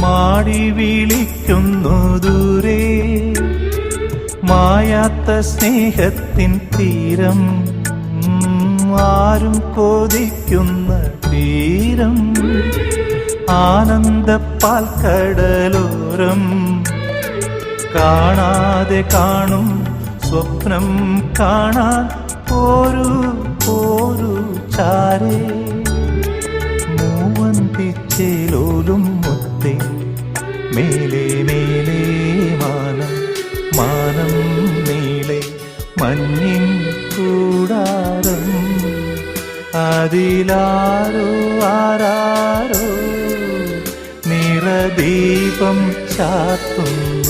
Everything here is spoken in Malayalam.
മാടി വിളിക്കുന്നു ദൂരെ, മായാത്ത സ്നേഹത്തിൻ തീരം, ആരും കൊതിക്കുന്ന തീരം, ആനന്ദപ്പാൽക്കടലോരം, കാണാതെ കാണും സ്വപ്നം കാണാൻ പോരൂ പോരൂ ചാരേ. മൂവന്തിച്ചേലോലും മുത്തേ, മേലെ മേലെ മാനം, മാനം നീളെ മഞ്ഞിൻ കൂടാരം, അതിലാരോ ആരാരോ നിറദീപം ചാർത്തുന്നു.